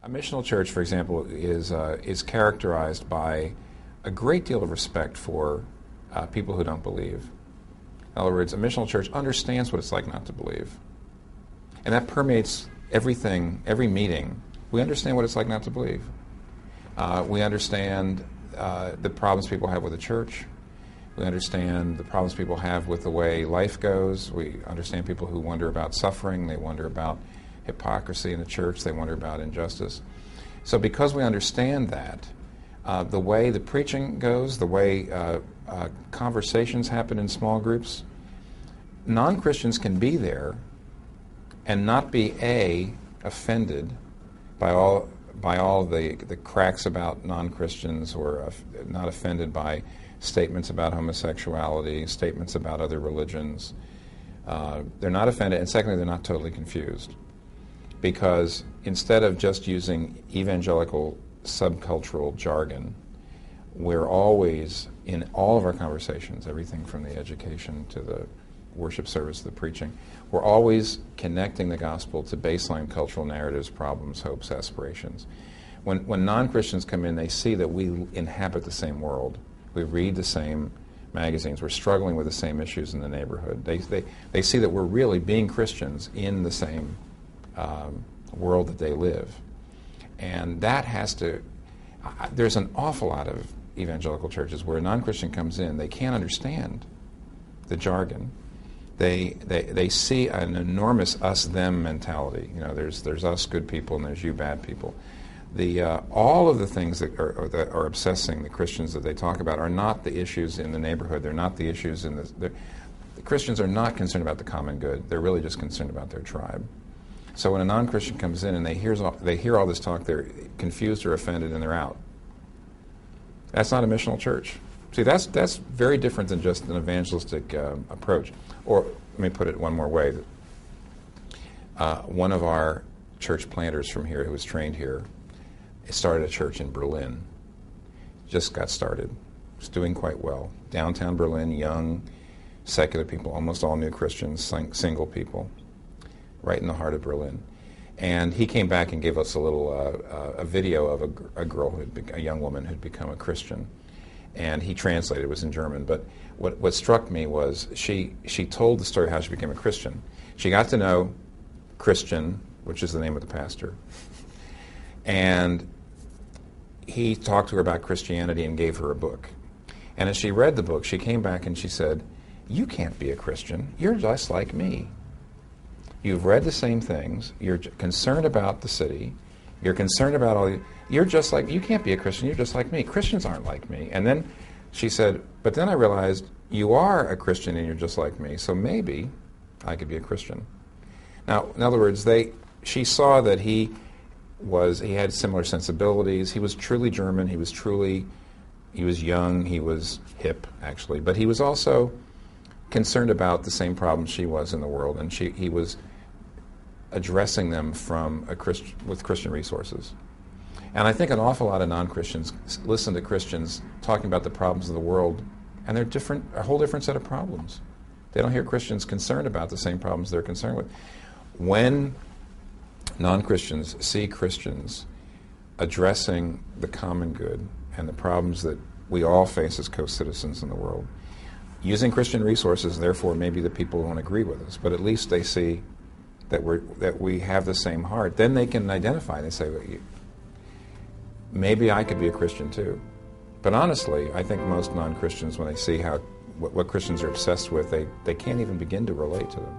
A missional church, for example, is characterized by a great deal of respect for people who don't believe. In other words, a missional church understands what it's like not to believe. And that permeates everything, every meeting. We understand what it's like not to believe. We understand the problems people have with the church. We understand the problems people have with the way life goes. We understand people who wonder about suffering. They wonder about hypocrisy in the church. They wonder about injustice. So because we understand that, the way the preaching goes, the way conversations happen in small groups, non-Christians can be there and not be offended by all the cracks about non-Christians, or not offended by statements about homosexuality, statements about other religions. They're not offended, and secondly, they're not totally confused. Because instead of just using evangelical subcultural jargon, we're always, in all of our conversations, everything from the education to the worship service to the preaching, we're always connecting the gospel to baseline cultural narratives, problems, hopes, aspirations. When non-Christians come in, they see that we inhabit the same world. We read the same magazines. We're struggling with the same issues in the neighborhood. They see that we're really being Christians in the same world that they live. And that has to, there's an awful lot of evangelical churches where a non-Christian comes in, they can't understand the jargon. They see an enormous us-them mentality. You know, there's us good people and there's you bad people. All of the things that are obsessing the Christians that they talk about are not the issues in the neighborhood. They're not the issues in the Christians are not concerned about the common good. They're really just concerned about their tribe. So when a non-Christian comes in and they hear all this talk, they're confused or offended and they're out. That's not a missional church. See, that's very different than just an evangelistic approach. Or let me put it one more way. One of our church planters from here who was trained here started a church in Berlin. Just got started. It's doing quite well. Downtown Berlin, young, secular people, almost all new Christians, single people, right in the heart of Berlin. And he came back and gave us a video of a girl, a young woman who'd become a Christian. And he translated, it was in German. But what struck me was she told the story of how she became a Christian. She got to know Christian, which is the name of the pastor. And he talked to her about Christianity and gave her a book. And as she read the book, she came back and she said, "You can't be a Christian. You're just like me. You've read the same things. You're concerned about the city. You're concerned about you're just like, you can't be a Christian. You're just like me. Christians aren't like me." And then she said, "But then I realized you are a Christian and you're just like me, so maybe I could be a Christian." Now, in other words, she saw that he had similar sensibilities. He was truly German. He was young. He was hip, actually. But he was also concerned about the same problems she was in the world, and he was addressing them with Christian resources. And I think an awful lot of non-Christians listen to Christians talking about the problems of the world, and they're a whole different set of problems. They don't hear Christians concerned about the same problems they're concerned with. When non-Christians see Christians addressing the common good and the problems that we all face as co-citizens in the world, using Christian resources, therefore maybe the people won't agree with us, but at least they see that we have the same heart. Then they can identify. They say, well, maybe I could be a Christian too. But honestly, I think most non-Christians, when they see what Christians are obsessed with, they can't even begin to relate to them.